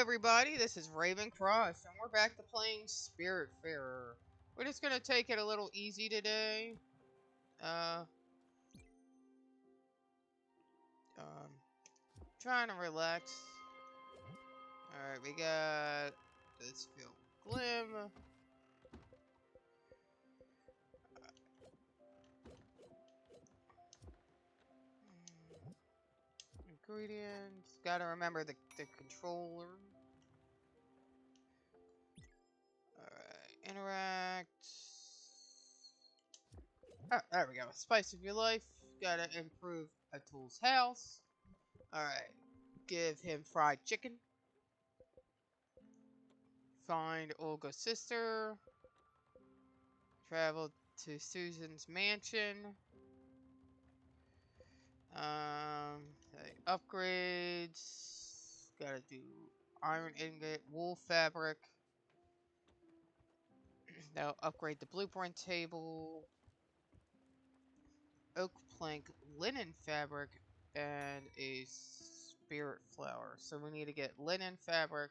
everybody, this is Raven Cross, and we're back to playing Spiritfarer. We're just gonna take it a little easy today. Uh, Trying to relax. Alright, we got this field glim. Ingredients. Gotta remember the controller. Alright, interact. Oh, there we go. Spice of your life. Gotta improve Atul's house. Alright. Give him fried chicken. Find Olga's sister. Travel to Susan's mansion. Upgrades. Gotta do iron ingot, wool fabric. Now upgrade the blueprint table. Oak plank linen fabric and a spirit flower. So we need to get linen fabric.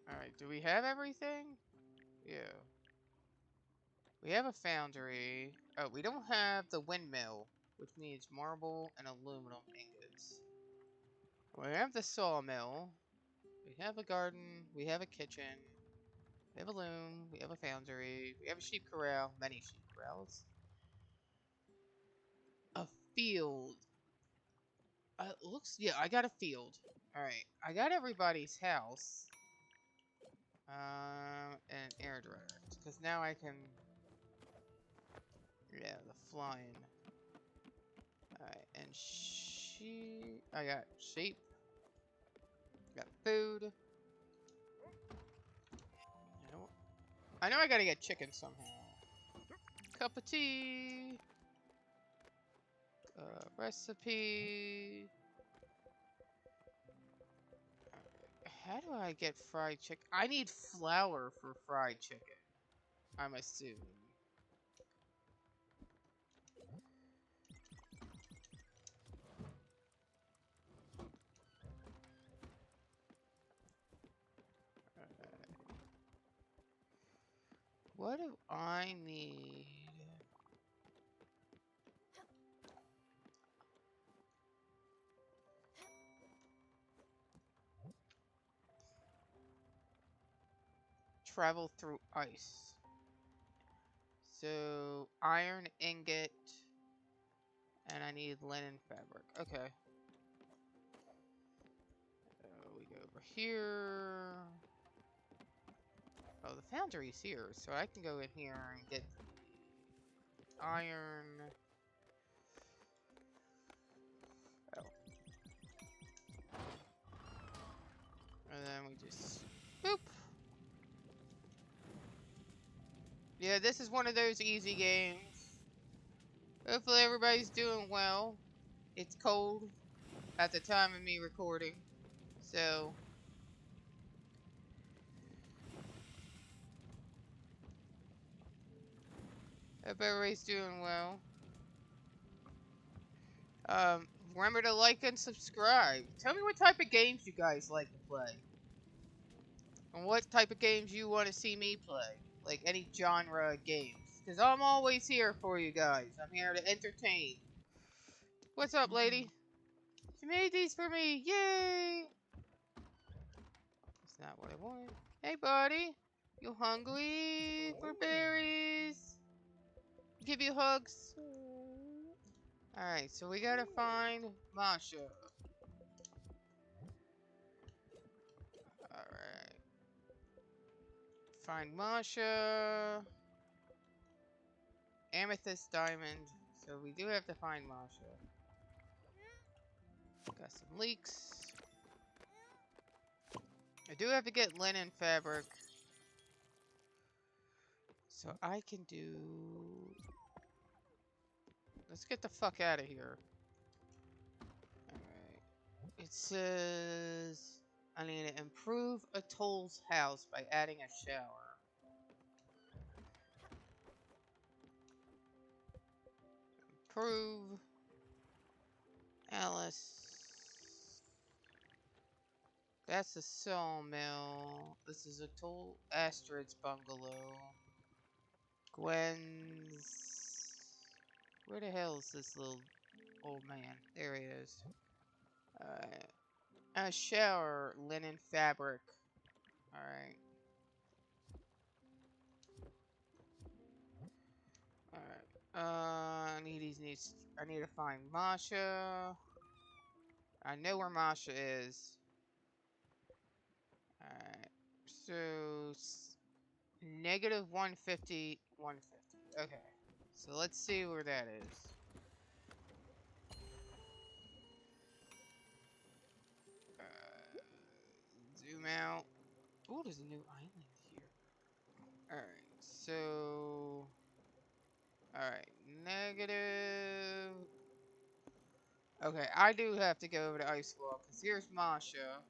Alright, do we have everything? Yeah. We have a foundry. Oh, we don't have the windmill, which needs marble and aluminum ingots. We have the sawmill. We have a garden. We have a kitchen. We have a loom. We have a foundry. We have a sheep corral. Many sheep corrals. A field. Yeah, I got a field. Alright, I got everybody's house. And air dryer. Because now I can... Yeah, the flying. Alright, and I got sheep. Got food. I know I gotta get chicken somehow. Cup of tea. Recipe. How do I get fried chicken? I need flour for fried chicken. I'm assuming. What do I need? Travel through ice. So, iron ingot. And I need linen fabric. Okay. We go over here. Oh, the foundry's here. So I can go in here and get iron. Oh. And then we just... Boop! Yeah, this is one of those easy games. Hopefully everybody's doing well. It's cold at the time of me recording. So... Hope everybody's doing well. Remember to like and subscribe. Tell me what type of games you guys like to play. And what type of games you want to see me play. Like any genre of games. Because I'm always here for you guys. I'm here to entertain. What's up, lady? She made these for me. Yay! That's not what I wanted. Hey, buddy. You hungry for berries? Give you hugs. Alright, so we gotta find Masha. Alright. Find Masha. Amethyst diamond. So we do have to find Masha. Got some leeks. I do have to get linen fabric. So I can do... Let's get the fuck out of here. Alright. It says... I need to improve Atul's house by adding a shower. Improve. Alice. That's a sawmill. This is a tall Astrid's bungalow. Gwen's... Where the hell is this little old man? There he is. Alright. A shower, linen fabric. Alright. Alright. I need to find Masha. I know where Masha is. Alright. So, negative 150, 150. Okay. So let's see where that is. Zoom out. Oh, there's a new island here. Alright, so... Alright, negative... Okay, I do have to go over to Ice Wall, because here's Masha.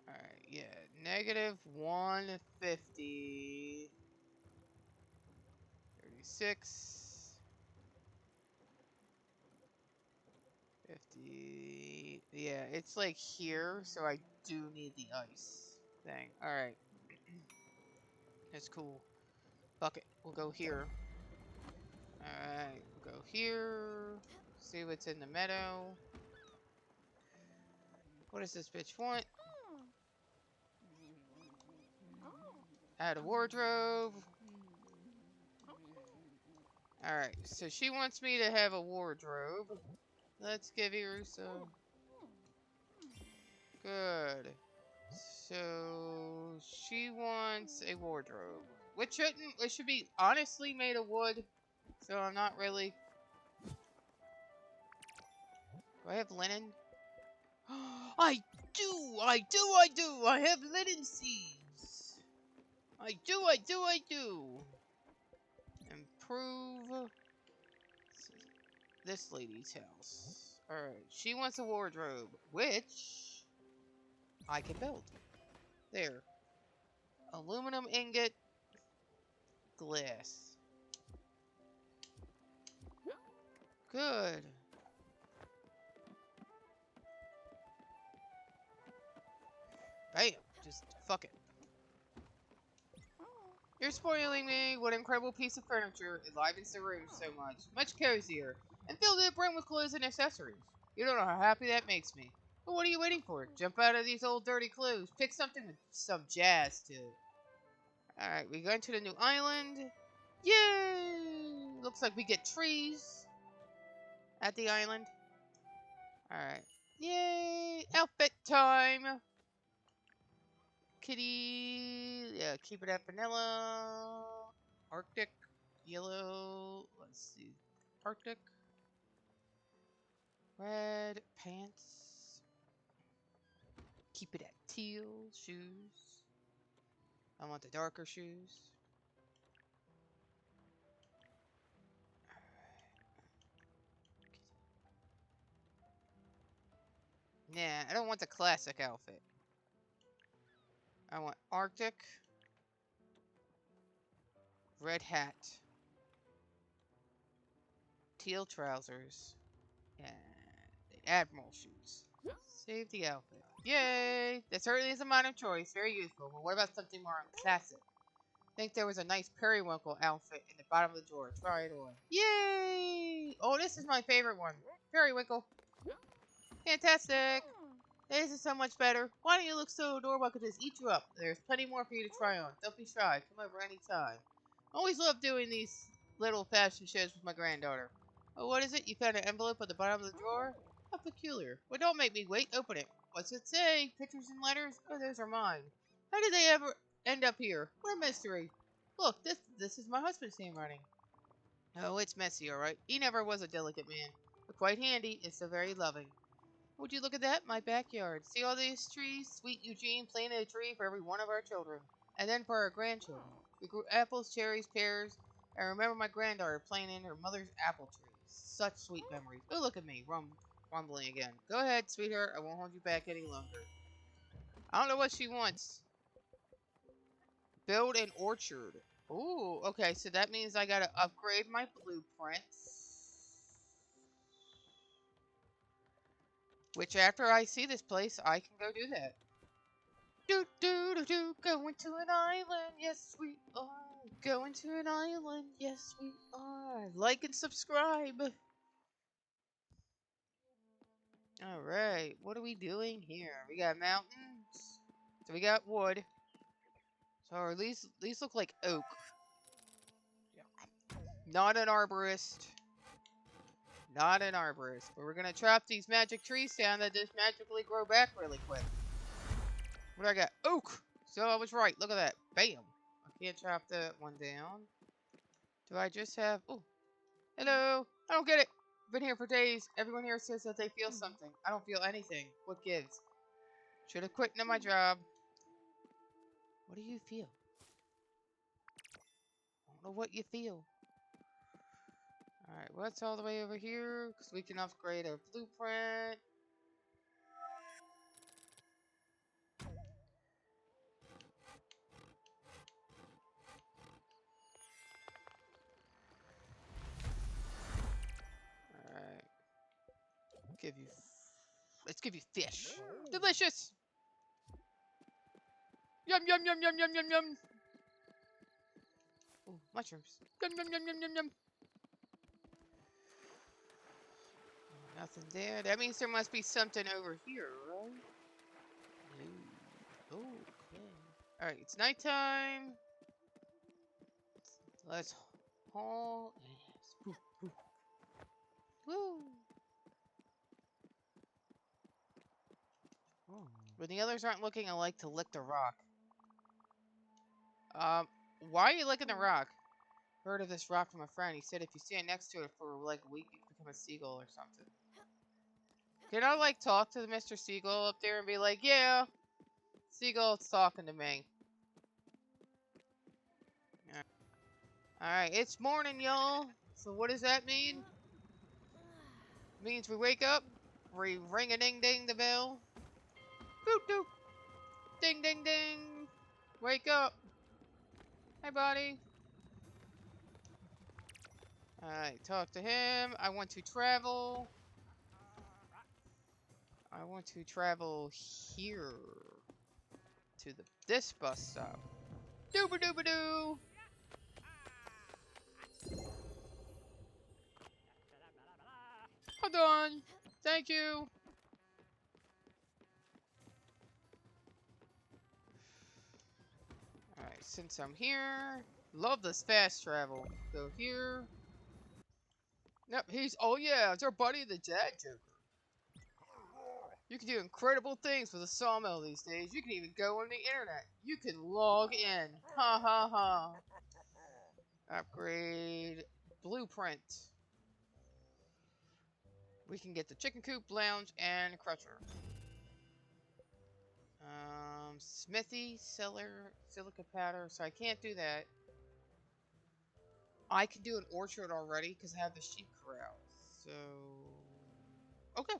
Alright, yeah, negative 150... 36... 50... Yeah, it's like here, so I do need the ice thing. Alright. That's cool. Fuck it, we'll go here. Alright, we'll go here. See what's in the meadow. What does this bitch want? Add a wardrobe. Alright, so she wants me to have a wardrobe. Let's give her some. Good. So she wants a wardrobe. Which shouldn't, it should be honestly made of wood. So I'm not really. Do I have linen? I do! I have linen seeds! I do! Improve this lady's house. Alright, she wants a wardrobe, which I can build. There. Aluminum ingot, glass. Good. Bam! Just fuck it. You're spoiling me. What an incredible piece of furniture. It livens the room so much. Much cozier. And filled to the brim with clothes and accessories. You don't know how happy that makes me. But what are you waiting for? Jump out of these old dirty clothes. Pick something with some jazz to it. Alright, we go to the new island. Yay! Looks like we get trees at the island. Alright. Yay! Outfit time! Kitty. Yeah, keep it at vanilla. Arctic. Yellow. Let's see. Arctic. Red. Pants. Keep it at teal. Shoes. I want the darker shoes. Nah, I don't want the classic outfit. I want Arctic. Red hat. Teal trousers. And the Admiral shoes. Save the outfit. Yay! That certainly is a minor choice. Very useful. But what about something more classic? I think there was a nice periwinkle outfit in the bottom of the drawer. Try it on. Yay! Oh, this is my favorite one. Periwinkle. Fantastic! This is so much better. Why don't you look so adorable I could just eat you up? There's plenty more for you to try on. Don't be shy. Come over anytime. Always love doing these little fashion shows with my granddaughter. Oh, what is it? You found an envelope at the bottom of the drawer? How peculiar. Well, don't make me wait. Open it. What's it say? Pictures and letters? Oh, those are mine. How did they ever end up here? What a mystery. Look, this is my husband's handwriting. Oh, it's messy, alright. He never was a delicate man, but quite handy and so very loving. Would you look at that? My backyard. See all these trees? Sweet Eugene planted a tree for every one of our children. And then for our grandchildren. We grew apples, cherries, pears. I remember my granddaughter playing in her mother's apple tree. Such sweet memories. Oh, look at me, rumbling again. Go ahead, sweetheart. I won't hold you back any longer. I don't know what she wants. Build an orchard. Ooh, okay, so that means I gotta upgrade my blueprints. Which after I see this place, I can go do that. Do do do do, going to an island, yes we are. Going to an island, yes we are. Like and subscribe. Alright, what are we doing here? We got mountains. So we got wood. So these look like oak. Not an arborist. Not an arborist. But we're gonna chop these magic trees down that just magically grow back really quick. What do I got? Oak! So I was right. Look at that. Bam! I can't chop that one down. Do I just have... Oh. Hello! I don't get it! Been here for days. Everyone here says that they feel something. I don't feel anything. What gives? Should have quit my job. What do you feel? I don't know what you feel. Alright, what's all the way over here? Because we can upgrade our blueprint. Alright. Let's give you fish. Delicious! Yum yum yum yum yum yum yum! Ooh, mushrooms. Yum yum yum yum yum yum! Nothing there. That means there must be something over here, right? No. Okay. Alright, it's nighttime. Let's haul ass. Woo, woo. Woo! When the others aren't looking, I like to lick the rock. Why are you licking the rock? Heard of this rock from a friend. He said if you stand next to it for like a week, you can become a seagull or something. Can I like talk to the Mr. Seagull up there and be like, yeah, Seagull's talking to me. Alright, it's morning, y'all. So what does that mean? It means we wake up, we ring-a-ding-ding the bell. Doop doop. Ding ding ding. Wake up. Hey buddy. Alright, talk to him. I want to travel. I want to travel here to this bus stop. Dooba dooba doo. Hold on. Thank you. Alright, since I'm here, love this fast travel. Go here. Yep, oh yeah, it's our buddy the Dad Joker. You can do incredible things with a sawmill these days. You can even go on the internet. You can log in. Ha ha ha. Upgrade blueprint. We can get the chicken coop, lounge, and crusher. Smithy, cellar, silica powder. So I can't do that. I can do an orchard already because I have the sheep corral. So okay.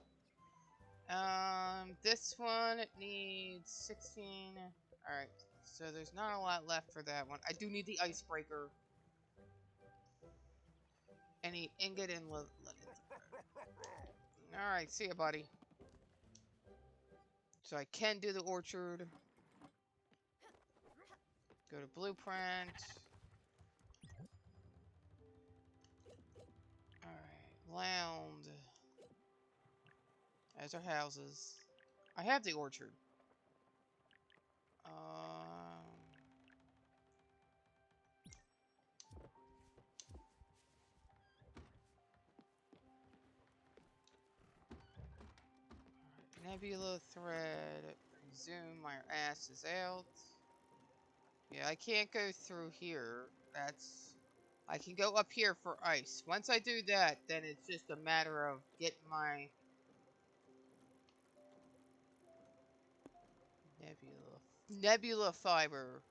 This one needs 16. Alright, so there's not a lot left for that one. I do need the icebreaker. I need ingot and Alright, see ya, buddy. So I can do the orchard. Go to blueprint. Alright, lounge. As our houses. I have the orchard. Nebula thread. Zoom my asses out. Yeah, I can't go through here. I can go up here for ice. Once I do that, then it's just a matter of getting my Nebula fiber.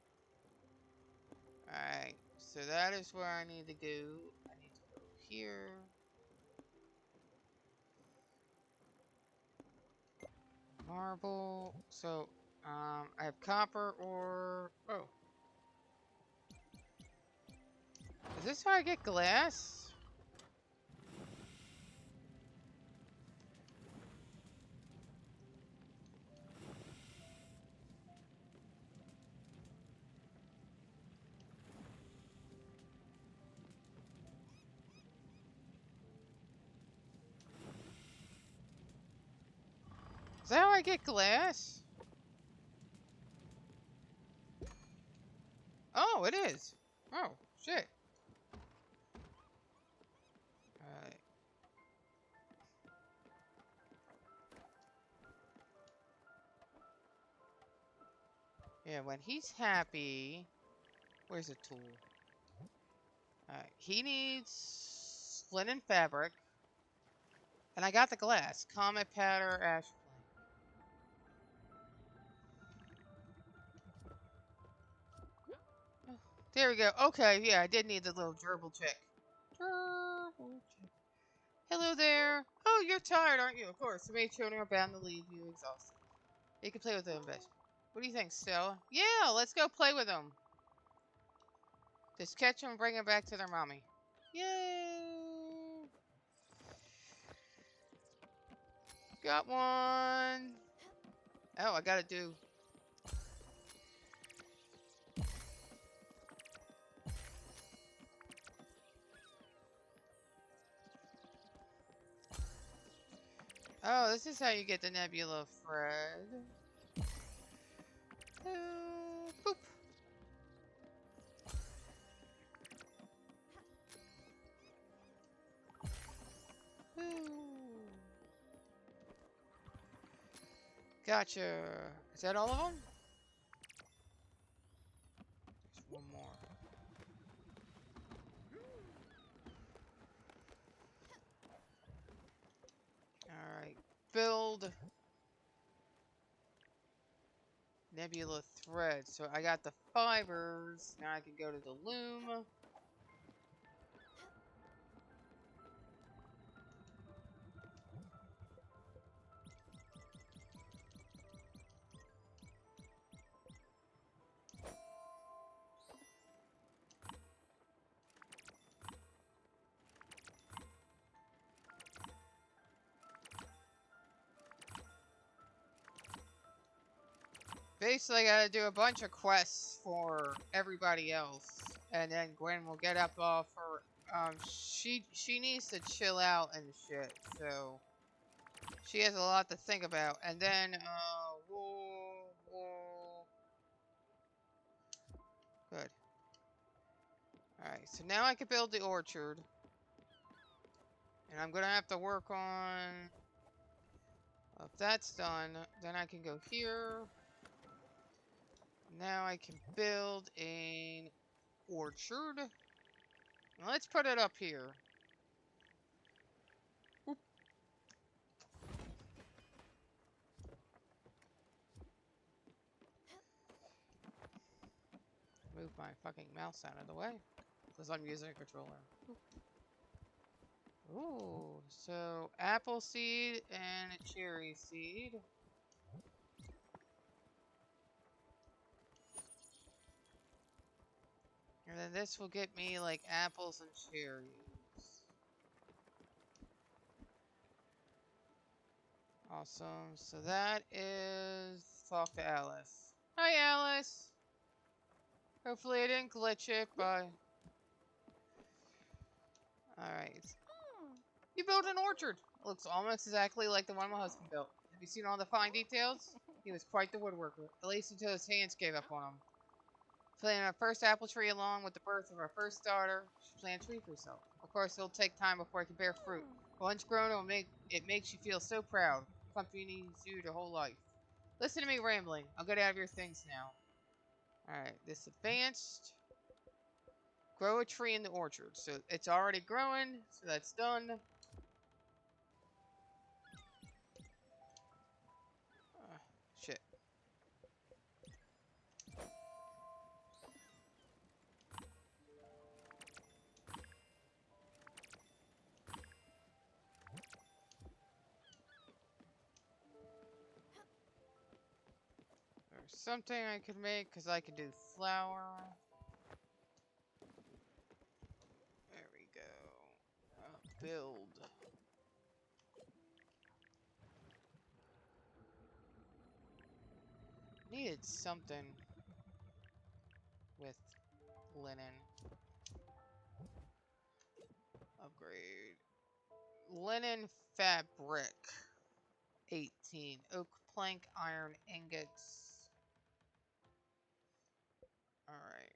Alright, so that is where I need to go. I need to go here. Marble. So, I have copper ore. Oh. Is this how I get glass? Is that how I get glass? Oh, it is. Oh, shit. Alright. Yeah, when he's happy... Where's the tool? Alright, he needs linen fabric. And I got the glass. Comet powder, ash flame. There we go. Okay, yeah, I did need the little gerbil check. Gerbil check. Hello there. Oh, you're tired, aren't you? Of course. The maid children are bound to leave you exhausted. You can play with them, bitch. What do you think, Stella? Yeah, let's go play with them. Just catch them and bring them back to their mommy. Yay! Got one. Oh, I gotta do. Oh, this is how you get the nebula, Fred. Boop. Gotcha. Is that all of them? There's one more. Alright. Build nebula thread. So I got the fibers. Now I can go to the loom. Basically, I gotta do a bunch of quests for everybody else, and then Gwen will get up off her. She needs to chill out and shit. So she has a lot to think about. And then good. All right. So now I can build the orchard, and I'm gonna have to work on. If that's done, then I can go here. Now I can build an orchard. Let's put it up here. Oop. Move my fucking mouse out of the way. Because I'm using a controller. Ooh, so apple seed and a cherry seed. And then this will get me like apples and cherries. Awesome. So that is talk to Alice. Hi, Alice. Hopefully I didn't glitch it, but alright. You built an orchard. It looks almost exactly like the one my husband built. Have you seen all the fine details? He was quite the woodworker, at least until his hands gave up on him. Planted our first apple tree along with the birth of our first daughter. She planted a tree for herself. Of course, it'll take time before it can bear fruit. Once grown, it makes you feel so proud. Accompanies you your whole life. Listen to me rambling. I'll get out of your things now. Alright, this advanced. Grow a tree in the orchard. So it's already growing, so that's done. Shit. There's something I could make, because I can do flour. There we go. Build. Needed something with linen. Upgrade. Linen fabric. 18. Oak plank iron ingots. Alright.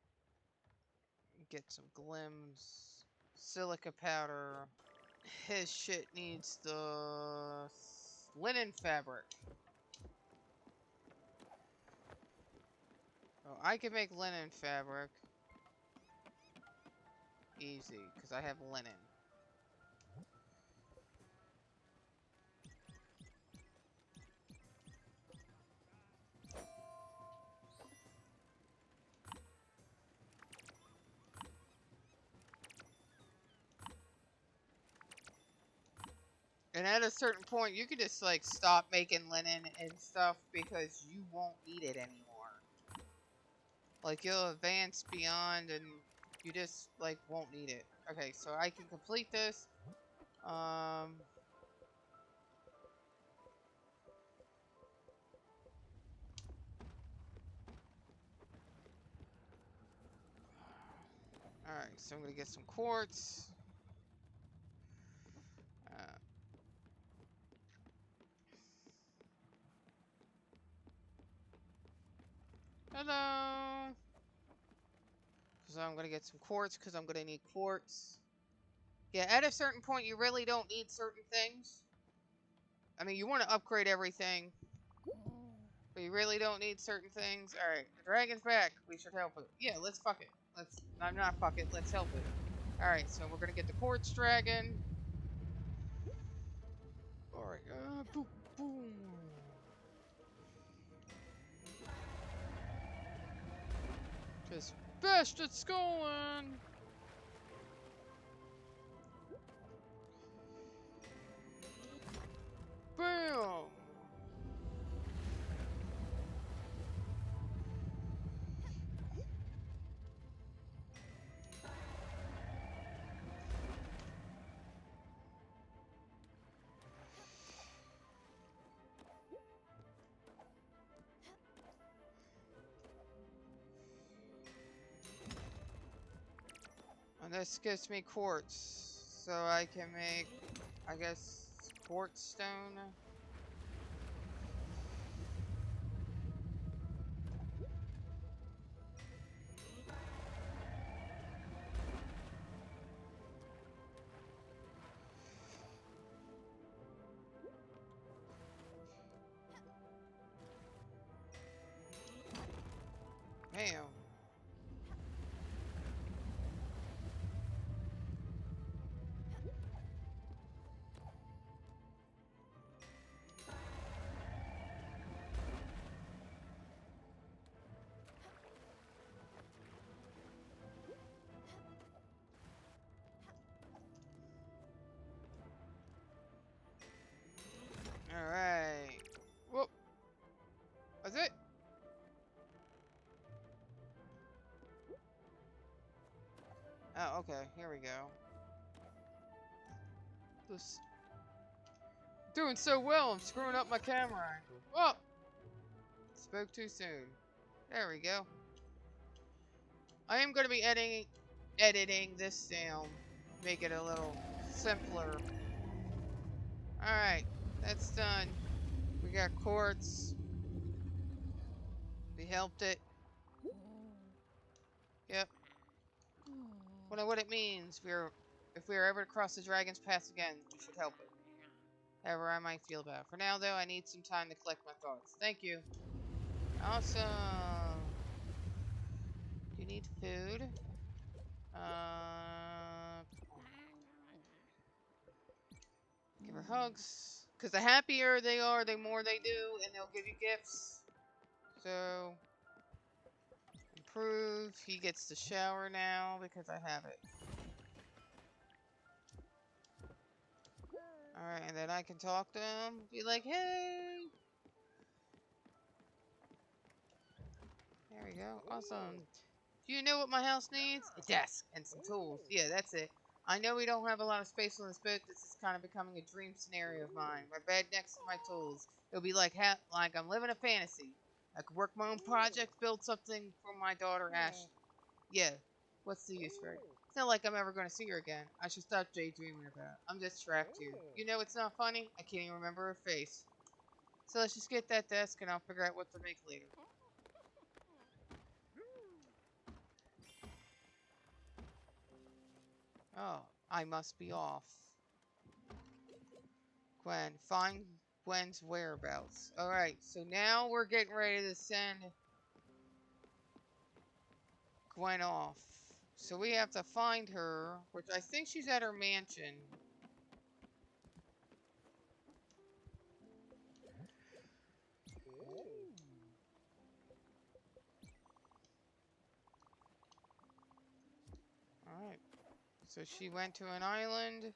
Get some glims. Silica powder. His shit needs the linen fabric. Oh, I can make linen fabric. Easy, because I have linen. And at a certain point, you can just, like, stop making linen and stuff because you won't need it anymore. Like, you'll advance beyond and you just, like, won't need it. Okay, so I can complete this. Alright, so I'm gonna get some quartz. Hello! So I'm gonna get some quartz because I'm gonna need quartz. Yeah, at a certain point, you really don't need certain things. I mean, you want to upgrade everything, but you really don't need certain things. Alright, the dragon's back. We should help it. Yeah, let's fuck it. I'm not fuck it, let's help it. Alright, so we're gonna get the quartz dragon. Alright, boom, boom. Just best it's going. Bam! And this gives me quartz. So I can make, I guess, quartz stone. Bam. Alright. Whoop. That's it? Oh, okay. Here we go. This doing so well, I'm screwing up my camera angle. Oh! Spoke too soon. There we go. I am going to be editing this down. Make it a little simpler. Alright. That's done. We got quartz. We helped it. Yep. Wonder what it means. If we are ever to cross the dragon's path again, we should help it. However I might feel about it. For now, though, I need some time to collect my thoughts. Thank you. Awesome. Do you need food? Give her hugs. Because the happier they are, the more they do, and they'll give you gifts. So, improve. He gets to shower now because I have it. Alright, and then I can talk to him. Be like, hey! There we go. Awesome. Do you know what my house needs? A desk and some tools. Yeah, that's it. I know we don't have a lot of space on this boat. This is kind of becoming a dream scenario of mine. My bed next to my tools. It'll be like I'm living a fantasy. I could work my own project, build something for my daughter Ashley. Yeah, what's the use, right? It's not like I'm ever going to see her again. I should stop daydreaming about it. I'm just trapped here. You know it's not funny? I can't even remember her face. So let's just get that desk and I'll figure out what to make later. Oh, I must be off. Gwen, find Gwen's whereabouts. Alright, so now we're getting ready to send Gwen off. So we have to find her, which I think she's at her mansion. Alright. So she went to an island.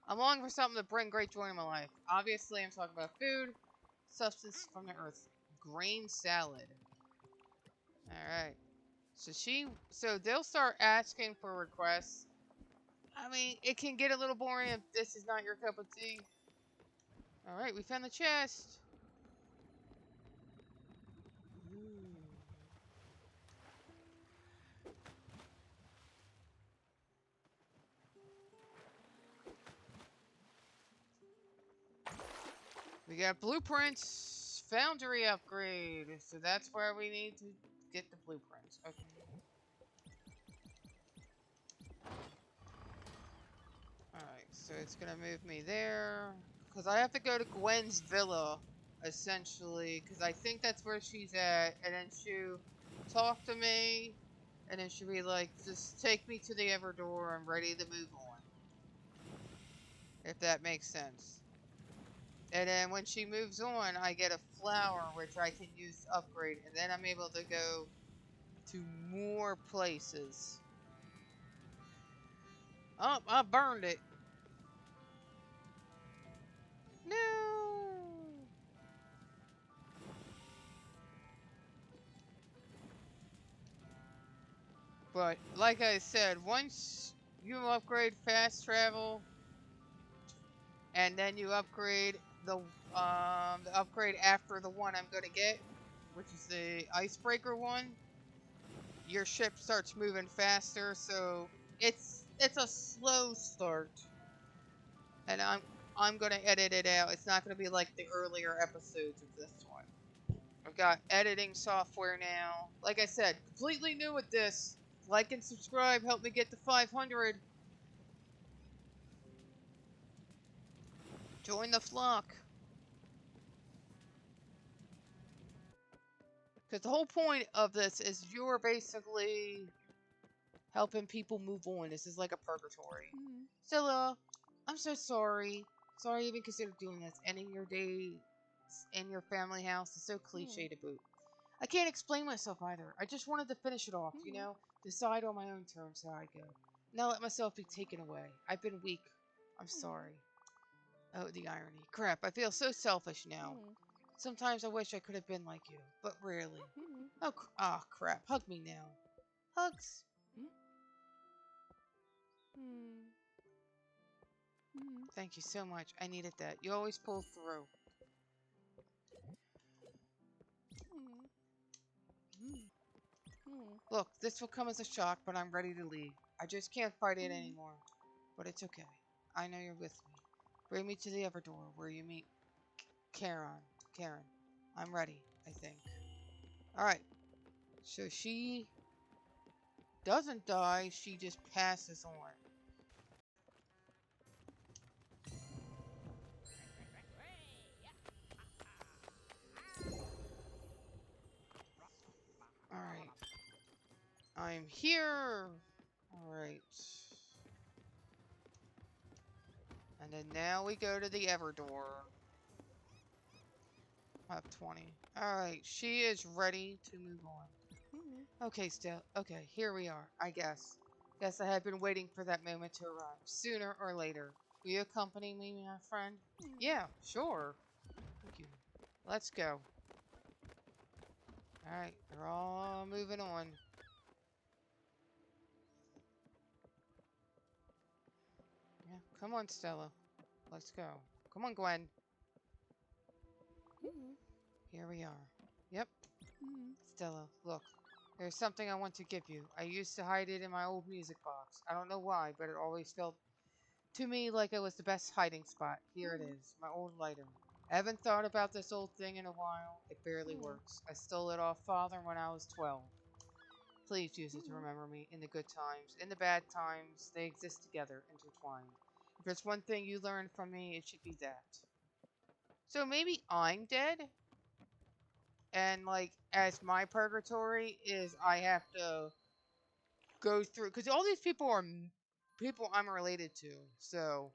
I'm longing for something to bring great joy in my life. Obviously, I'm talking about food, substance from the earth. Grain salad. Alright. So they'll start asking for requests. I mean, it can get a little boring if this is not your cup of tea. Alright, we found the chest. We got blueprints. Foundry upgrade. So that's where we need to get the blueprints. Okay. Alright, so it's gonna move me there. Because I have to go to Gwen's villa, essentially. Because I think that's where she's at. And then she'll talk to me. And then she'll be like, just take me to the Everdore. I'm ready to move on. If that makes sense. And then when she moves on, I get a flower, which I can use to upgrade. And then I'm able to go to more places. Oh, I burned it. No. But like I said, once you upgrade fast travel, and then you upgrade the upgrade after the one I'm gonna get, which is the icebreaker one, your ship starts moving faster. So it's a slow start, and I'm gonna edit it out. It's not gonna be like the earlier episodes of this one. I've got editing software now. Like I said, completely new with this. Like and subscribe, help me get to 500. Join the flock. Because the whole point of this is you're basically helping people move on. This is like a purgatory. Stella, I'm so sorry. Sorry I even considered doing this. Ending your day in your family house is so cliche to boot. I can't explain myself either. I just wanted to finish it off, you know? Decide on my own terms how I go. Not let myself be taken away. I've been weak. I'm sorry. Oh, the irony. Crap, I feel so selfish now. Sometimes I wish I could have been like you, but rarely. Oh, crap. Hug me now. Hugs. Thank you so much. I needed that. You always pull through. Look, this will come as a shock, but I'm ready to leave. I just can't fight it anymore. But it's okay. I know you're with me. Bring me to the Everdore where you meet Karen. Karen. I'm ready, I think. Alright. So she doesn't die, she just passes on. Alright. I'm here. Alright. And then now we go to the Everdore. Up 20. Alright, she is ready to move on. Okay, still. Okay, here we are, I guess. Guess I have been waiting for that moment to arrive. Sooner or later. Will you accompany me, my friend? Yeah, sure. Thank you. Let's go. Alright, they're all moving on. Yeah, come on, Stella. Let's go. Come on, Gwen. Here we are. Yep. Stella, look. There's something I want to give you. I used to hide it in my old music box. I don't know why, but it always felt to me like it was the best hiding spot. Here it is, my old lighter. I haven't thought about this old thing in a while. It barely Mm. works. I stole it off Father when I was 12. Please use it to Mm. remember me in the good times. In the bad times, they exist together, intertwined. If there's one thing you learned from me, it should be that. So maybe I'm dead? And, like, as my purgatory is I have to go through. Because all these people are people I'm related to. So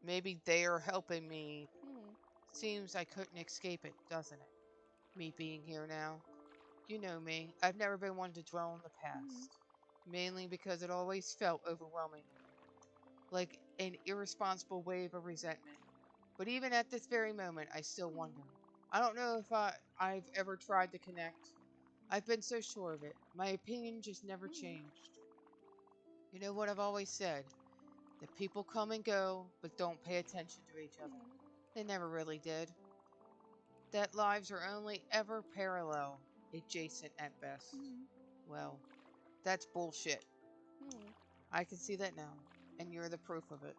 maybe they are helping me. Mm. Seems I couldn't escape it, doesn't it? Me being here now. You know me. I've never been one to dwell on the Mm. past. Mainly because it always felt overwhelming. Like an irresponsible wave of resentment. But even at this very moment, I still wonder. Mm. I don't know if I've ever tried to connect. I've been so sure of it. My opinion just never Mm. changed. You know what I've always said? That people come and go, but don't pay attention to each other. Mm. They never really did. That lives are only ever parallel, adjacent at best. Mm. Well, that's bullshit. Mm. I can see that now, and you're the proof of it.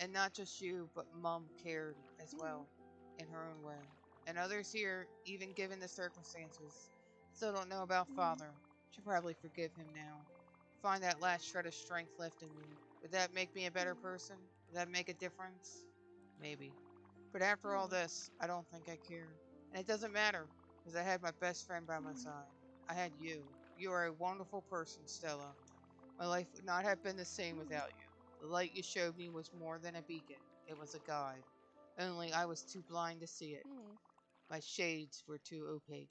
And not just you, but Mum cared as Mm. well, in her own way. And others here, even given the circumstances, still don't know about Mm. Father. Should probably forgive him now. Find that last shred of strength left in me. Would that make me a better Mm. person? Would that make a difference? Maybe. But after all Mm. this, I don't think I care. And it doesn't matter, because I had my best friend by my Mm. side. I had you. You are a wonderful person, Stella. My life would not have been the same Mm. without you. The light you showed me was more than a beacon, it was a guide. Only I was too blind to see it. Mm. My shades were too opaque.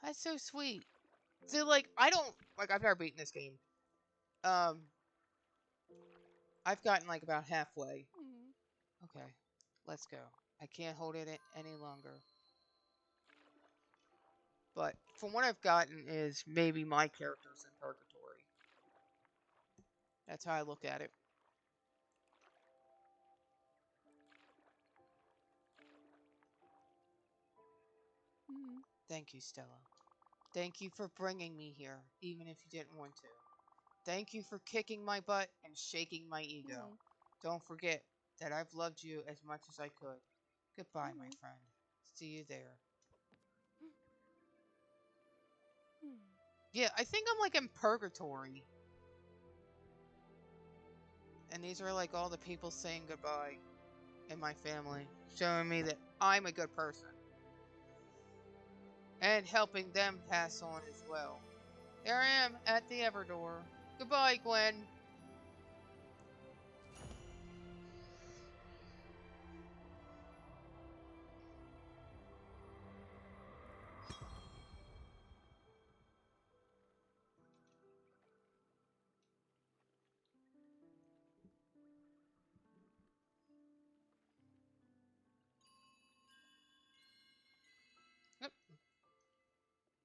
That's so sweet. So, like, I don't, like, I've never beaten this game. Um, I've gotten, like, about halfway. Mm. Okay, let's go. I can't hold it any longer. But from what I've gotten is maybe my character's in purgatory. That's how I look at it. Mm. Thank you, Stella. Thank you for bringing me here, even if you didn't want to. Thank you for kicking my butt and shaking my ego. Mm. Don't forget that I've loved you as much as I could. Goodbye, my Mm. friend. See you there. Mm. Yeah, I think I'm like in purgatory. And these are like all the people saying goodbye in my family, showing me that I'm a good person. And helping them pass on as well. There I am at the Everdore. Goodbye, Gwen. Yep,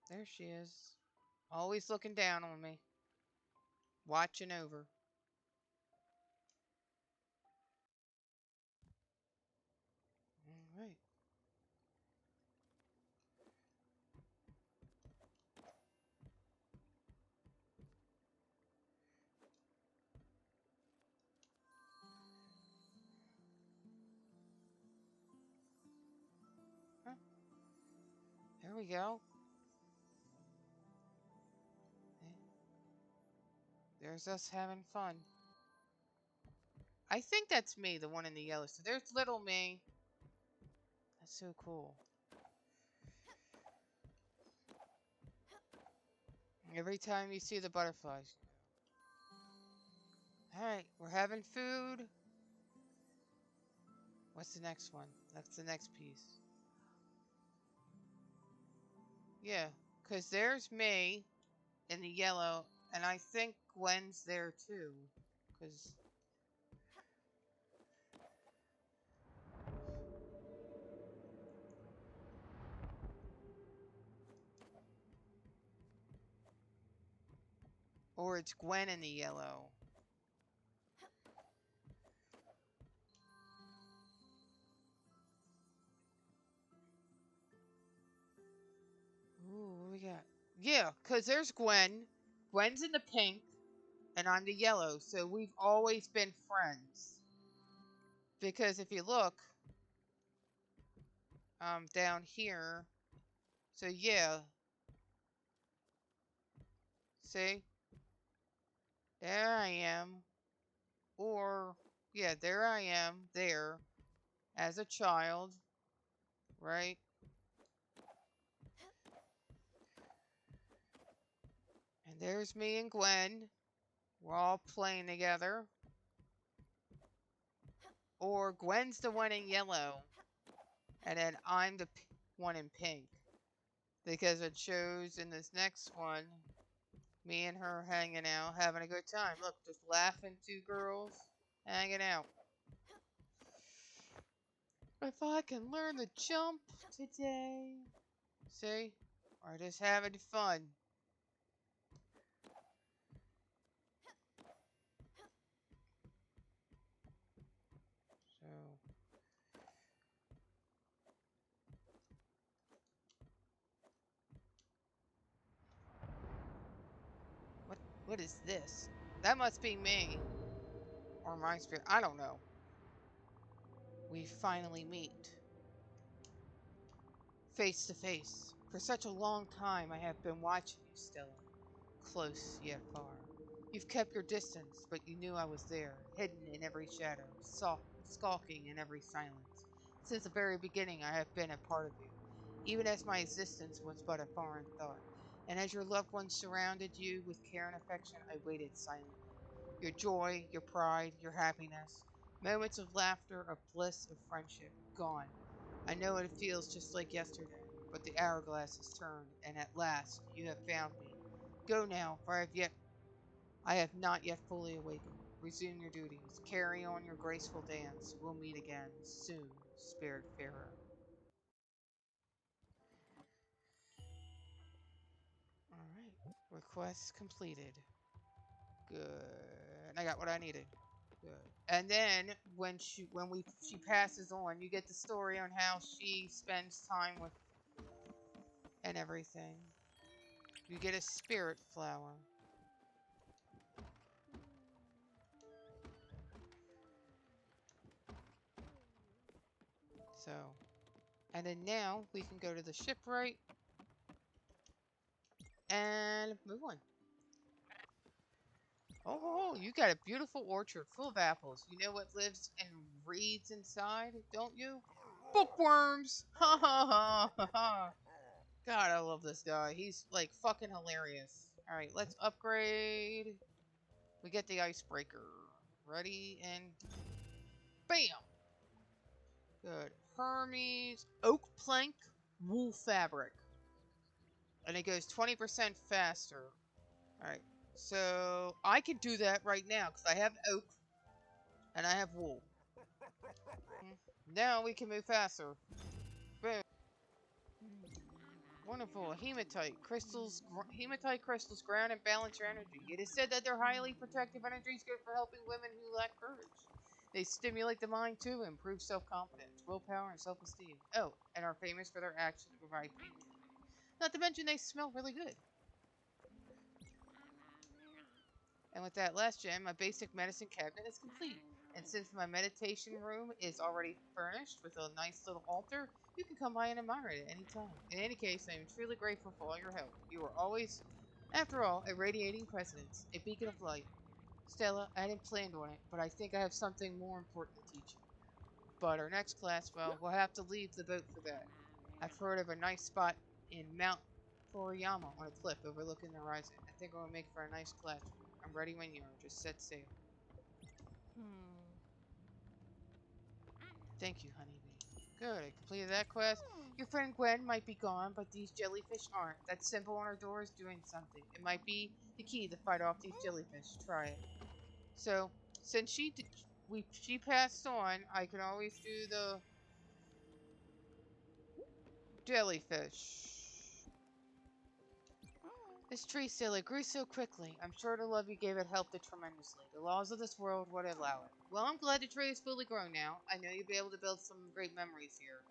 there she is. Always looking down on me. Watching over. Alright. Huh, there we go. There's us having fun. I think that's me, the one in the yellow. So there's little me. That's so cool. Every time you see the butterflies. Alright, we're having food. What's the next one? That's the next piece. Yeah, because there's me in the yellow, and I think Gwen's there too. Because, or it's Gwen in the yellow. Ooh, what we got? Yeah, because there's Gwen. Gwen's in the pink, and I'm the yellow, so we've always been friends. Because if you look down here, so yeah, see, there I am, or yeah, there I am, there as a child, right? And there's me and Gwen. We're all playing together. Or Gwen's the one in yellow, and then I'm the one in pink. Because it shows in this next one, me and her hanging out, having a good time. Look, just laughing, two girls hanging out. If I can learn to jump today. See? Or just having fun. So, what what is this? That must be me. Or my spirit. I don't know. We finally meet. Face to face. For such a long time I have been watching you, Stella. Close yet far. You've kept your distance, but you knew I was there, hidden in every shadow, skulking in every silence. Since the very beginning I have been a part of you, even as my existence was but a foreign thought. And as your loved ones surrounded you with care and affection, I waited silently. Your joy, your pride, your happiness, moments of laughter, of bliss, of friendship, gone. I know it feels just like yesterday, but the hourglass has turned, and at last you have found me. Go now, for I have not yet fully awakened. Resume your duties. Carry on your graceful dance. We'll meet again soon, Spiritfarer. Alright. Request completed. Good. I got what I needed. Good. And then when she passes on, you get the story on how she spends time with and everything. You get a spirit flower. So, and then now we can go to the shipwright and move on. Oh, you got a beautiful orchard full of apples. You know what lives and reads inside, don't you? Bookworms! Ha ha ha ha ha! God, I love this guy. He's like fucking hilarious. Alright, let's upgrade. We get the icebreaker. Ready and bam! Good. Hermes oak plank wool fabric. And it goes 20% faster. Alright. So I can do that right now because I have oak and I have wool. Now we can move faster. Boom. Wonderful. Hematite crystals ground and balance your energy. It is said that their highly protective energy is good for helping women who lack courage. They stimulate the mind too, improve self-confidence, willpower, and self-esteem. Oh, and are famous for their action to provide pain relief. Not to mention they smell really good. And with that last gem, my basic medicine cabinet is complete. And since my meditation room is already furnished with a nice little altar, you can come by and admire it at any time. In any case, I am truly grateful for all your help. You are always, after all, a radiating presence, a beacon of light. Stella, I hadn't planned on it, but I think I have something more important to teach you. But our next class, well, we'll have to leave the boat for that. I've heard of a nice spot in Mount Furiyama on a cliff overlooking the horizon. I think it will make for a nice classroom. I'm ready when you are. Just set sail. Thank you, honeybee. Good, I completed that quest. Your friend Gwen might be gone, but these jellyfish aren't. That symbol on her door is doing something. It might be the key to fight off these jellyfish. Try it. So, since she passed on, I can always do the jellyfish. This tree still it grew so quickly. I'm sure the love you gave it helped it tremendously. The laws of this world would allow it. Well, I'm glad the tree is fully grown now. I know you'll be able to build some great memories here.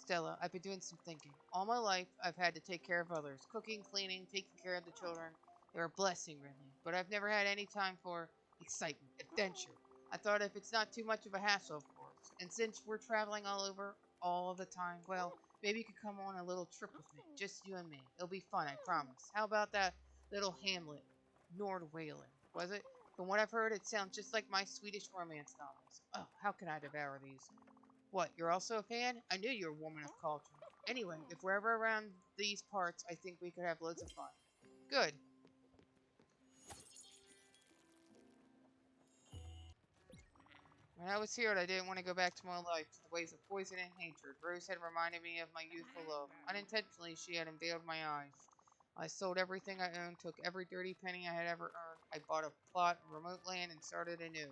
Stella, I've been doing some thinking. All my life, I've had to take care of others. Cooking, cleaning, taking care of the children. They're a blessing, really. But I've never had any time for excitement, adventure. I thought if it's not too much of a hassle, of course. And since we're traveling all over all the time, well, maybe you could come on a little trip with me. Just you and me. It'll be fun, I promise. How about that little hamlet, Nordwalen? Was it? From what I've heard, it sounds just like my Swedish romance novels. Oh, how can I devour these? What, you're also a fan? I knew you were a woman of culture. Anyway, if we're ever around these parts, I think we could have loads of fun. Good. When I was here, I didn't want to go back to my life, to the ways of poison and hatred. Rose had reminded me of my youthful love. Unintentionally, she had unveiled my eyes. I sold everything I owned, took every dirty penny I had ever earned. I bought a plot of remote land and started anew.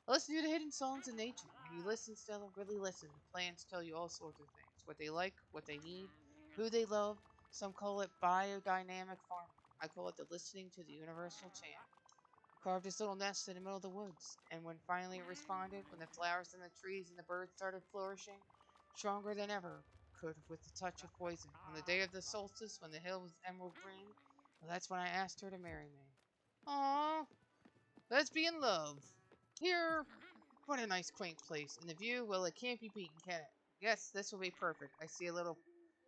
I listened to the hidden songs in nature. When you listen, Stella, really listen. The plants tell you all sorts of things. What they like, what they need, who they love. Some call it biodynamic farming. I call it the listening to the universal chant. Carved his little nest in the middle of the woods, and when finally it responded, when the flowers and the trees and the birds started flourishing, stronger than ever, could with the touch of poison, on the day of the solstice, when the hill was emerald green, well, that's when I asked her to marry me. Aww, let's be in love. Here, what a nice quaint place, and the view, well, it can't be beaten, can it? Yes, this will be perfect. I see a little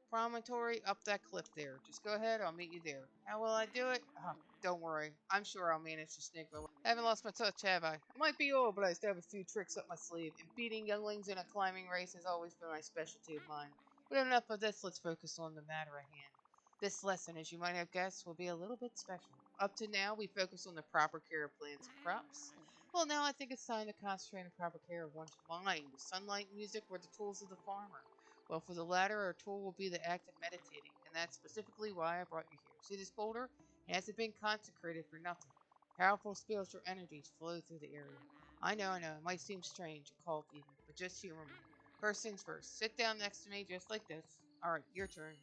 promontory up that cliff there. Just go ahead, I'll meet you there. How will I do it? Oh, don't worry. I'm sure I'll manage to snake my way. I haven't lost my touch, have I? I might be old, but I still have a few tricks up my sleeve, and beating younglings in a climbing race has always been my specialty of mine. But enough of this, let's focus on the matter at hand. This lesson, as you might have guessed, will be a little bit special. Up to now, we focused on the proper care of plants and crops. Well, now I think it's time to concentrate on the proper care of one's mind. Sunlight and music were the tools of the farmer. Well, for the latter, our tool will be the act of meditating, and that's specifically why I brought you here. See this boulder? It hasn't been consecrated for nothing. Powerful spiritual energies flow through the area. I know, it might seem strange, a cult even, but just humor me. First things first, sit down next to me just like this. Alright, your turn.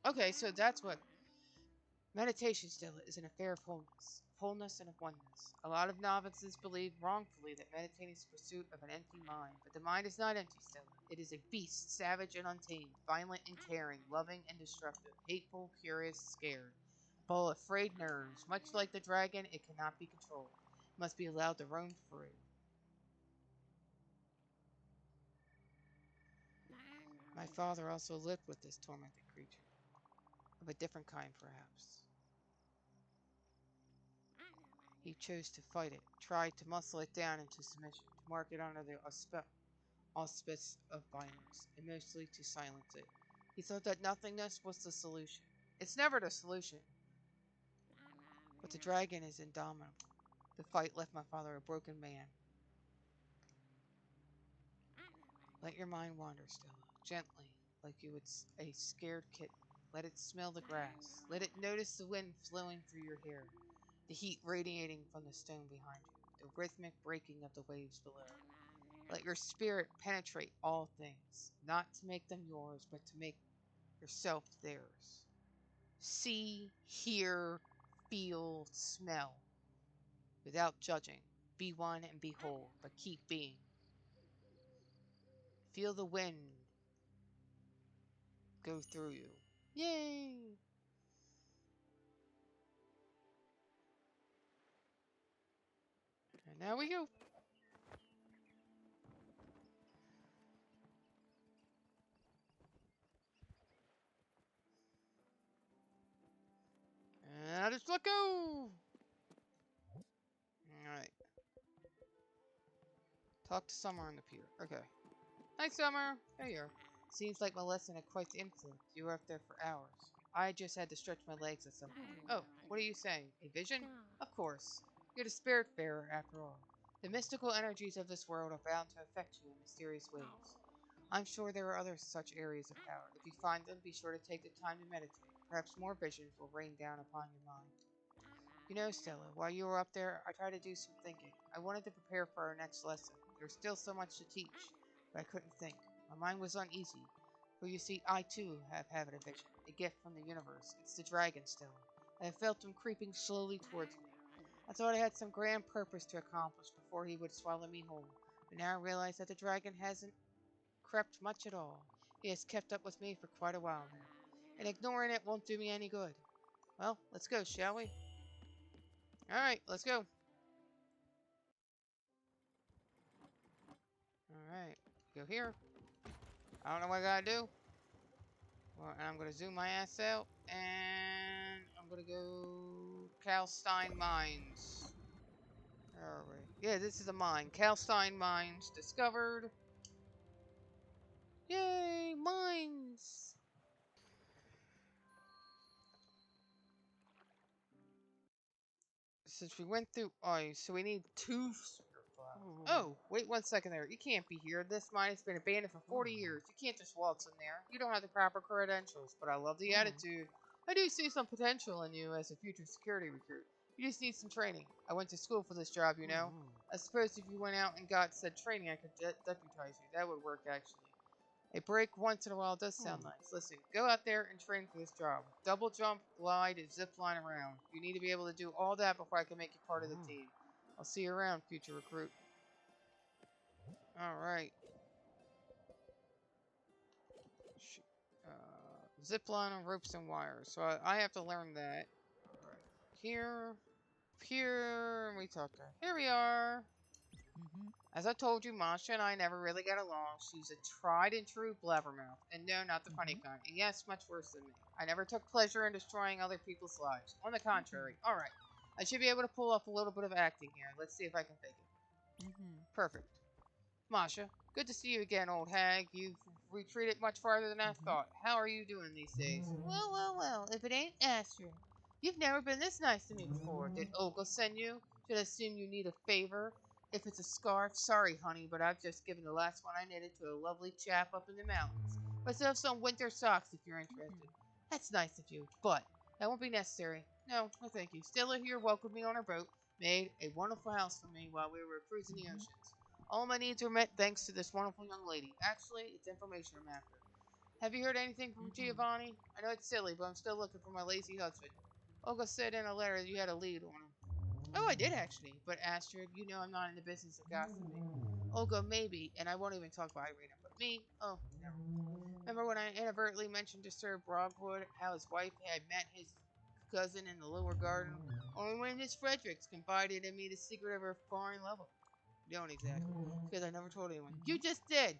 Okay, so that's what meditation still is an affair of wholeness and of oneness. A lot of novices believe wrongfully that meditating is the pursuit of an empty mind, but the mind is not empty, Stella. It is a beast, savage and untamed, violent and tearing, loving and destructive, hateful, curious, scared. Full of frayed nerves, much like the dragon, it cannot be controlled. It must be allowed to roam free. My father also lived with this tormented creature, of a different kind, perhaps. He chose to fight it, tried to muscle it down into submission, to mark it under the auspice of violence, and mostly to silence it. He thought that nothingness was the solution. It's never the solution. But the dragon is indomitable. The fight left my father a broken man. Let your mind wander, Stella, gently, like you would a scared kitten. Let it smell the grass. Let it notice the wind flowing through your hair, the heat radiating from the stone behind you, the rhythmic breaking of the waves below. Let your spirit penetrate all things, not to make them yours, but to make yourself theirs. See, hear, feel, smell, without judging. Be one and be whole, but keep being. Feel the wind go through you. Yay! And now we go. And just let go! Alright. Talk to Summer on the pier. Okay. Hi, Summer. There you are. Seems like my lesson had quite the influence. You were up there for hours. I just had to stretch my legs at some point. Oh, what are you saying? A vision? Of course. You're the Spiritfarer, after all. The mystical energies of this world are bound to affect you in mysterious ways. I'm sure there are other such areas of power. If you find them, be sure to take the time to meditate. Perhaps more visions will rain down upon your mind. You know, Stella, while you were up there, I tried to do some thinking. I wanted to prepare for our next lesson. There's still so much to teach, but I couldn't think. My mind was uneasy. For you see, I too have habit of vision, a gift from the universe. It's the dragon, Stella. I have felt him creeping slowly towards me. I thought I had some grand purpose to accomplish before he would swallow me whole. But now I realize that the dragon hasn't crept much at all. He has kept up with me for quite a while now. And ignoring it won't do me any good. Well, let's go, shall we? Alright, let's go. Alright. Go here. I don't know what I gotta do. Well, and I'm gonna zoom my ass out, and I'm gonna go Calstein Mines. Where are we? Yeah, this is a mine. Calstein Mines discovered. Yay, mines! Since we went through ice, so we need two Spiritflowers. Oh, wait 1 second there. You can't be here. This mine has been abandoned for 40 years. You can't just waltz in there. You don't have the proper credentials, but I love the attitude. I do see some potential in you as a future security recruit. You just need some training. I went to school for this job, you know. I suppose if you went out and got said training, I could deputize you. That would work, actually. A break once in a while does sound nice. Listen, go out there and train for this job. Double jump, glide, and zip line around. You need to be able to do all that before I can make you part of the team. I'll see you around, future recruit. Alright. Zip line on ropes and wires. So I have to learn that. Alright. Here. Here. And we talk to her. Here we are. As I told you, Masha and I never really got along. She's a tried and true blabbermouth. And no, not the funny kind. And yes, much worse than me. I never took pleasure in destroying other people's lives. On the contrary. Alright. I should be able to pull off a little bit of acting here. Let's see if I can fake it. Perfect. Masha, good to see you again, old hag. You've retreated much farther than I thought. How are you doing these days? Well, if it ain't Astrid. You've never been this nice to me before. Did Olga send you? Should I assume you need a favor? If it's a scarf, sorry, honey, but I've just given the last one I knitted to a lovely chap up in the mountains. Myself some winter socks if you're interested. That's nice of you, but that won't be necessary. No, thank you. Stella here welcomed me on her boat, made a wonderful house for me while we were cruising the oceans. All my needs were met thanks to this wonderful young lady. Actually, it's information I'm after. Have you heard anything from Giovanni? I know it's silly, but I'm still looking for my lazy husband. Olga said in a letter that you had a lead on him. Oh, I did actually, but Astrid, you know I'm not in the business of gossiping. Olga, maybe, and I won't even talk about Irina, but me? Oh, never. Remember when I inadvertently mentioned to Sir Brogwood how his wife had met his cousin in the lower garden? Only when Miss Fredericks confided in me the secret of her foreign lover. Don't exactly, because I never told anyone. You just did!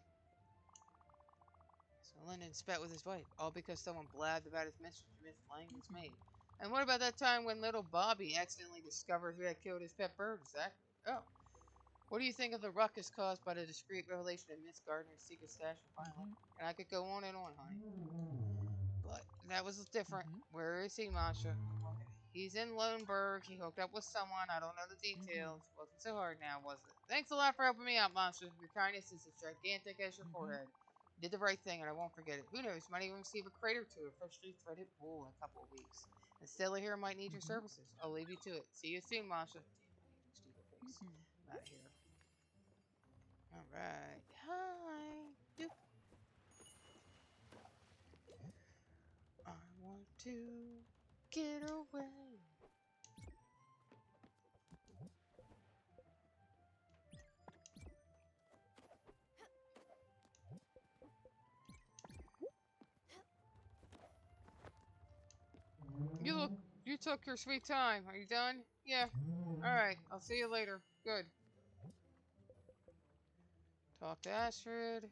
So Lennon spat with his wife, all because someone blabbed about his mistress mislaying his maid. And what about that time when little Bobby accidentally discovered who had killed his pet bird? Exactly. Oh. What do you think of the ruckus caused by the discreet revelation of Miss Gardner's secret stash of violin? And I could go on and on, honey. But that was different. Where is he, Masha? Okay. He's in Loneburg. He hooked up with someone. I don't know the details. Wasn't so hard now, was it? Thanks a lot for helping me out, Masha. Your kindness is as gigantic as your forehead. You did the right thing, and I won't forget it. Who knows? Might even receive a crate or two of freshly threaded wool in a couple of weeks. And Stella here might need your services. I'll leave you to it. See you soon, Masha. Damn, stupid face. I'm out of here. Alright. Hi. Doop. I want to get away. You took your sweet time. Are you done? Yeah. Alright, I'll see you later. Good. Talk to Astrid.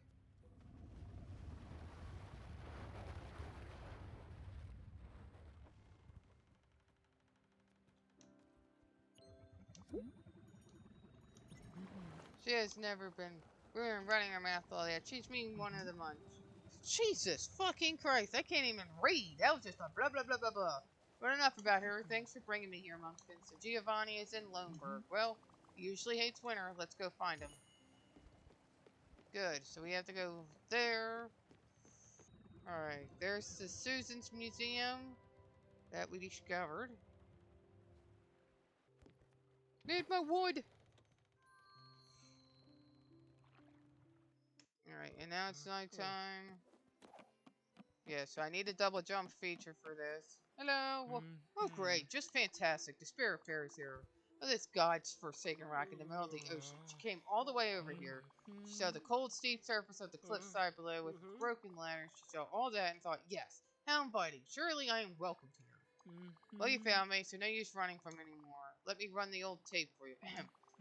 She has never been running her mouth all yet. Teach me one of the munch. Jesus fucking Christ, I can't even read. That was just a blah blah blah blah blah. But enough about her. Thanks for bringing me here, Munchkin. So Giovanni is in Loneburg. Well, he usually hates winter. Let's go find him. Good. So we have to go there. Alright. There's the Susan's Museum that we discovered. Need my wood! Alright, and now it's nighttime. Yeah, so I need a double jump feature for this. Hello! Well, oh, great. Just fantastic. The Spiritfarer is here. Oh, this God's forsaken rock in the middle of the ocean. She came all the way over here. She saw the cold, steep surface of the cliffside below with its broken ladders. She saw all that and thought, yes, how inviting. Surely I am welcome here. Well, you found me, so no use running from anymore. Let me run the old tape for you.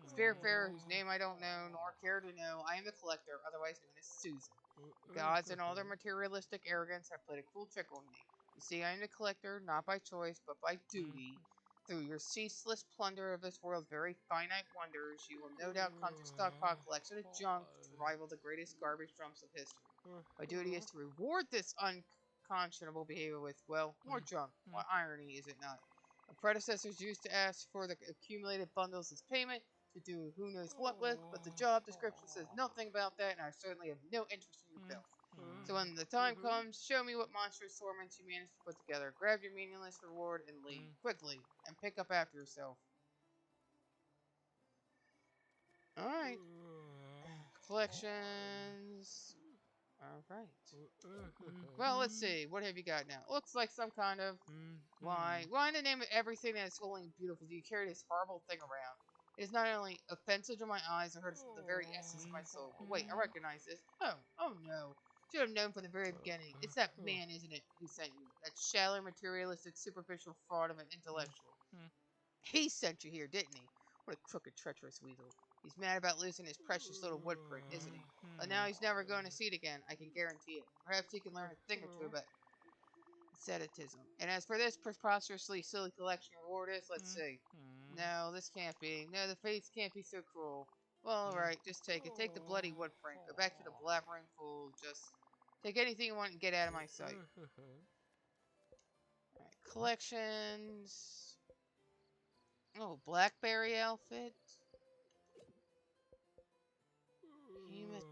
Spiritfarer, whose name I don't know nor care to know, I am the collector, otherwise known as Susan. The gods and all their materialistic arrogance have played a cruel trick on me. You see, I am the collector, not by choice, but by duty. Through your ceaseless plunder of this world's very finite wonders, you will no doubt come to stockpile a collection of junk to rival the greatest garbage dumps of history. My duty is to reward this unconscionable behavior with, well, more junk. What irony, is it not? My predecessors used to ask for the accumulated bundles as payment to do who knows what with, but the job description says nothing about that, and I certainly have no interest in your filth. So when the time comes, show me what monstrous torments you managed to put together. Grab your meaningless reward and leave. Quickly. And pick up after yourself. Alright. Collections. Alright. Well, let's see. What have you got now? Looks like some kind of... Why in the name of everything that is holy and beautiful do you carry this horrible thing around? It is not only offensive to my eyes, it hurts the very essence of my soul. But wait, I recognize this. Oh no. Should have known from the very beginning. It's that man, isn't it, who sent you? That shallow, materialistic, superficial fraud of an intellectual. He sent you here, didn't he? What a crooked, treacherous weasel. He's mad about losing his precious little wood print, isn't he? But now he's never going to see it again, I can guarantee it. Perhaps he can learn a thing or two about asceticism. And as for this preposterously silly collection reward is, let's see. No, this can't be. No, the fates can't be so cruel. Well, alright, just take it. Take the bloody wood print. Go back to the blabbering fool. Just take anything you want and get out of my sight. Alright, collections. Oh, Blackberry outfit. Hematite.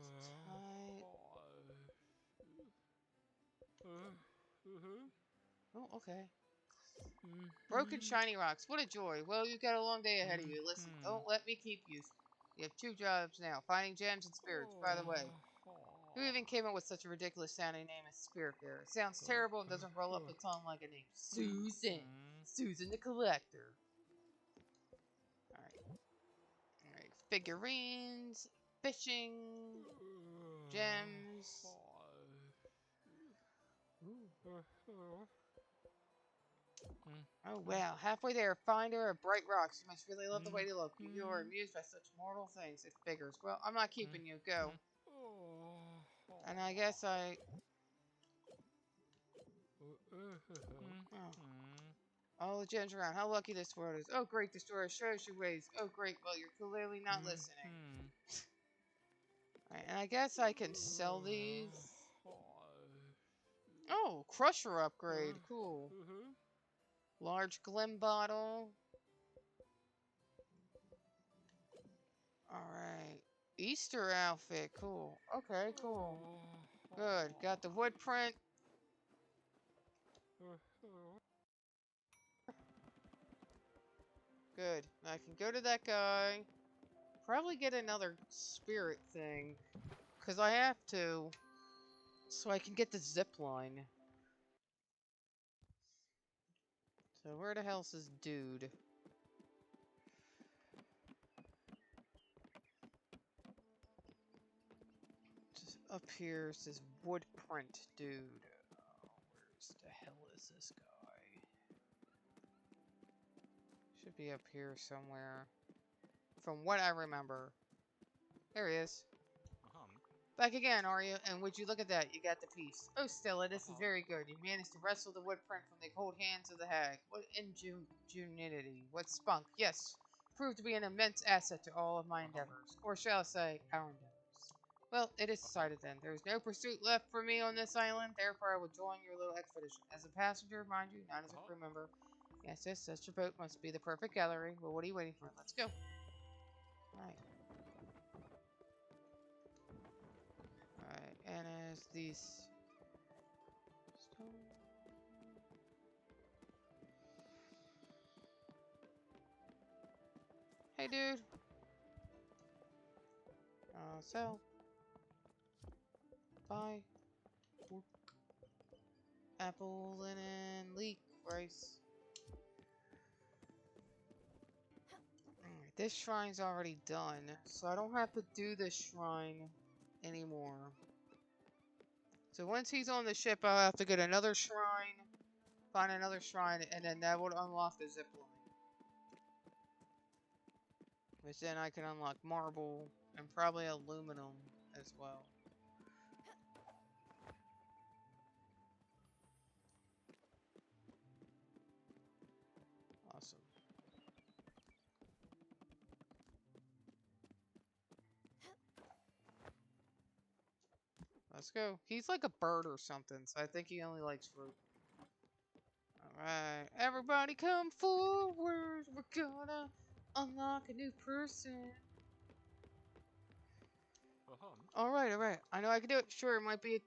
Oh, okay. Broken shiny rocks. What a joy. Well, you've got a long day ahead of you. Listen, don't let me keep you. You have 2 jobs now. Finding gems and spirits. By the way, who even came up with such a ridiculous sounding name as Spiritfarer? It sounds terrible and doesn't roll up the tongue like a name. Susan. Susan the Collector. Alright. Alright. Figurines. Fishing. Gems. Oh wow, halfway there, find her a bright rock. She must really love the way you look. You are amused by such mortal things, it figures. Well, I'm not keeping you, go. And I guess I... Oh. All the gems around, how lucky this world is. Oh great, destroyer, show us your ways. Oh great, well you're clearly not listening. Alright, and I guess I can sell these. Oh, crusher upgrade, cool. Large Glim bottle. Alright. Easter outfit. Cool. Okay, cool. Good. Got the wood print. Good. Now I can go to that guy. Probably get another spirit thing. Because I have to. So I can get the zip line. So where the hell's this dude? Just up here is this wood print dude. Oh, where's the hell is this guy? Should be up here somewhere. From what I remember. There he is. Back again, are you? And would you look at that? You got the piece. Oh, Stella, this is very good. You managed to wrestle the wood print from the cold hands of the hag. What ingenuity. What spunk. Yes. Proved to be an immense asset to all of my endeavors. Or shall I say, our endeavors. Well, it is decided then. There is no pursuit left for me on this island. Therefore, I will join your little expedition. As a passenger, mind you, not as a crew member. Yes, such a boat must be the perfect gallery. Well, what are you waiting for? Let's go. Alright. Alright, and as these... Hey, dude. Sell. Buy. Apple, linen, leek, rice. Alright, this shrine's already done, so I don't have to do this shrine anymore. So once he's on the ship, I'll have to get another shrine, find another shrine, and then that would unlock the zip line. Which then I can unlock marble and probably aluminum as well. Awesome. Let's go. He's like a bird or something, so I think he only likes fruit. Alright, everybody come forward. We're gonna unlock a new person. Alright. I know I can do it. Sure, it might be a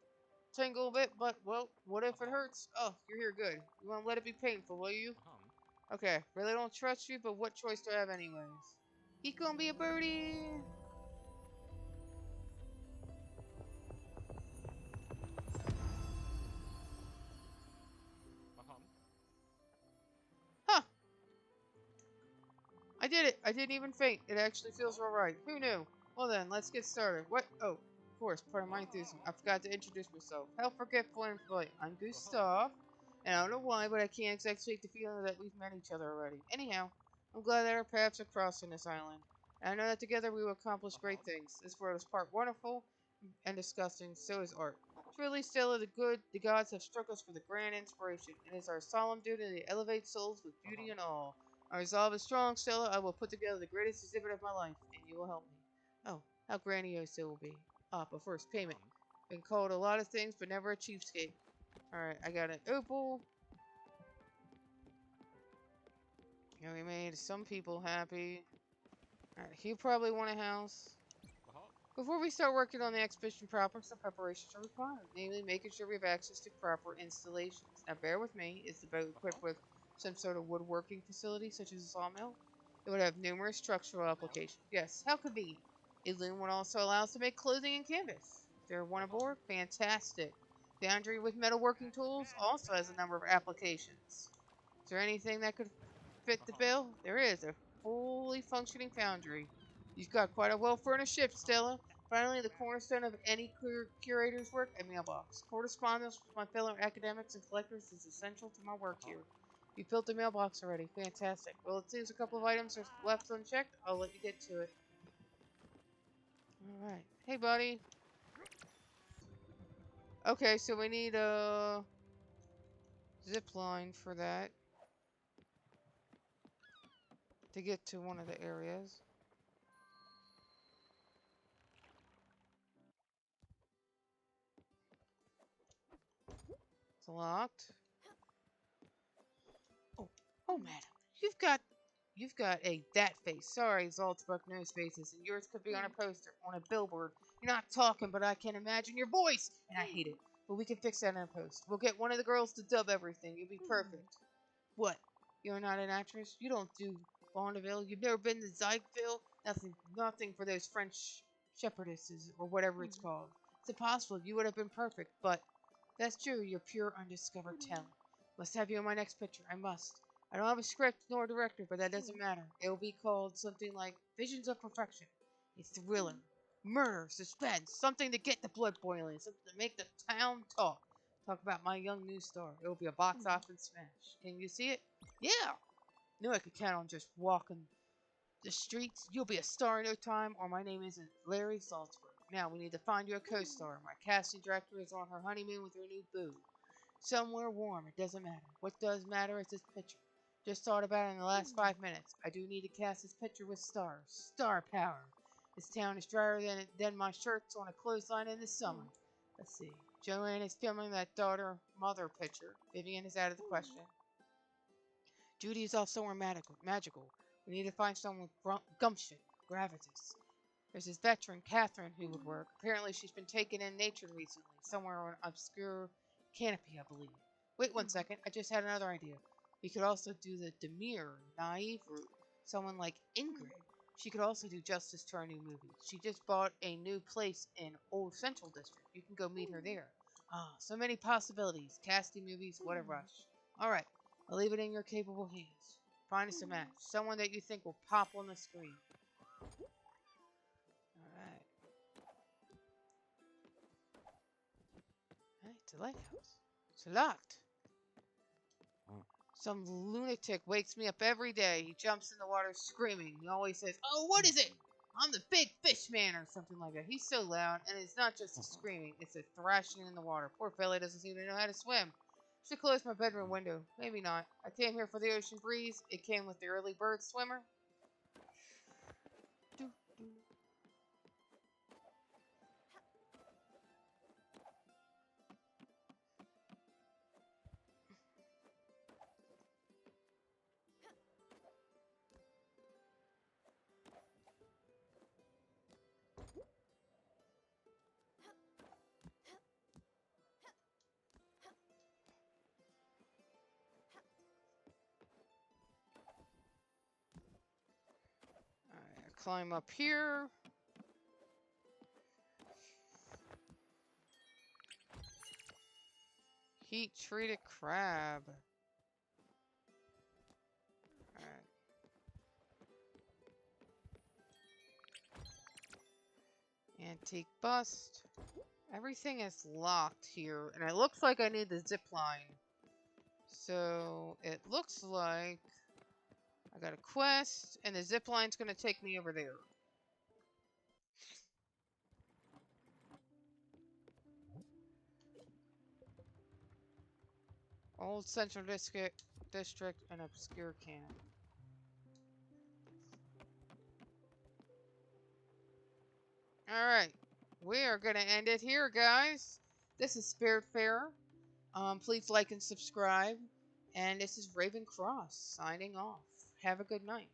tingle a bit, but, well, what if it hurts? Oh, you're here, good. You won't let it be painful, will you? Okay, really don't trust you, but what choice do I have anyways? He gonna be a birdie! Huh! I did it! I didn't even faint. It actually feels alright. Who knew? Well then, let's get started. What? Oh, of course, part of my enthusiasm. I forgot to introduce myself. How forgetful and polite. I'm Gustav, and I don't know why, but I can't exactly shake the feeling that we've met each other already. Anyhow, I'm glad that our paths are crossing this island. And I know that together we will accomplish great things. This world is part wonderful and disgusting, so is art. Truly, Stella, the gods have struck us with a grand inspiration. It is our solemn duty to elevate souls with beauty and awe. Our resolve is strong, Stella. I will put together the greatest exhibit of my life, and you will help me. Oh, how grandiose it will be. Ah, but first, payment. Been called a lot of things, but never a cheapskate. Alright, I got an opal. And we made some people happy. Alright, he probably want a house. Before we start working on the expedition proper, some preparations are required, namely making sure we have access to proper installations. Now bear with me, is the boat equipped with some sort of woodworking facility, such as a sawmill? It would have numerous structural applications. Yes, how convenient. A loom would also allow us to make clothing and canvas. Is there one aboard? Fantastic. Foundry with metalworking tools also has a number of applications. Is there anything that could fit the bill? There is a fully functioning foundry. You've got quite a well-furnished ship, Stella. Finally, the cornerstone of any curator's work, a mailbox. Correspondence with my fellow academics and collectors is essential to my work here. You built the mailbox already. Fantastic. Well, it seems a couple of items are left unchecked. I'll let you get to it. Alright. Hey, buddy. Okay, so we need a zip line for that to get to one of the areas. It's locked. Oh, madam, you've got a that face. Sorry, Zaltzbuck nose faces, and yours could be on a poster, on a billboard. You're not talking, but I can imagine your voice, and I hate it. But we can fix that in a post. We'll get one of the girls to dub everything. You'll be perfect. What? You're not an actress? You don't do vaudeville? You've never been to Zygeville? Nothing for those French shepherdesses, or whatever it's called. It's impossible. You would have been perfect, but that's true. You're pure undiscovered talent. Must have you in my next picture. I must. I don't have a script nor a director, but that doesn't matter. It will be called something like Visions of Perfection. A thriller, murder, suspense, something to get the blood boiling, something to make the town talk. Talk about my young new star. It will be a box office smash. Can you see it? Yeah. Knew I could count on just walking the streets. You'll be a star in no time, or my name isn't Larry Salzberg. Now we need to find you a co-star. My casting director is on her honeymoon with her new boo. Somewhere warm, it doesn't matter. What does matter is this picture. Just thought about it in the last 5 minutes. I do need to cast this picture with stars. Star power. This town is drier than my shirts on a clothesline in the summer. Let's see. Joanne is filming that daughter-mother picture. Vivian is out of the question. Judy is off somewhere magical. We need to find someone with gumption, gravitas. There's this veteran, Catherine, who would work. Apparently, she's been taken in nature recently, somewhere on an obscure canopy, I believe. Wait 1 second, I just had another idea. We could also do the demure, naive route. Someone like Ingrid. She could also do justice to our new movie. She just bought a new place in Old Central District. You can go meet her there. Ah, so many possibilities. Casting movies, what a rush. Alright, I'll leave it in your capable hands. Find us a match. Someone that you think will pop on the screen. Alright. It's a lighthouse. It's locked. Some lunatic wakes me up every day. He jumps in the water screaming. He always says, "Oh, what is it? I'm the big fish man," or something like that. He's so loud, and it's not just a screaming, it's a thrashing in the water. Poor fella doesn't seem to know how to swim. Should close my bedroom window. Maybe not. I came here for the ocean breeze. It came with the early bird swimmer. Doo, doo. Alright, climb up here. Heat treated crab. Alright. Antique bust. Everything is locked here, and it looks like I need the zip line. So it looks like I got a quest, and the zip line's gonna take me over there. Old Central District, and obscure camp. Alright, we are gonna end it here, guys. This is Spiritfarer. Please like and subscribe. And this is Raven Cross signing off. Have a good night.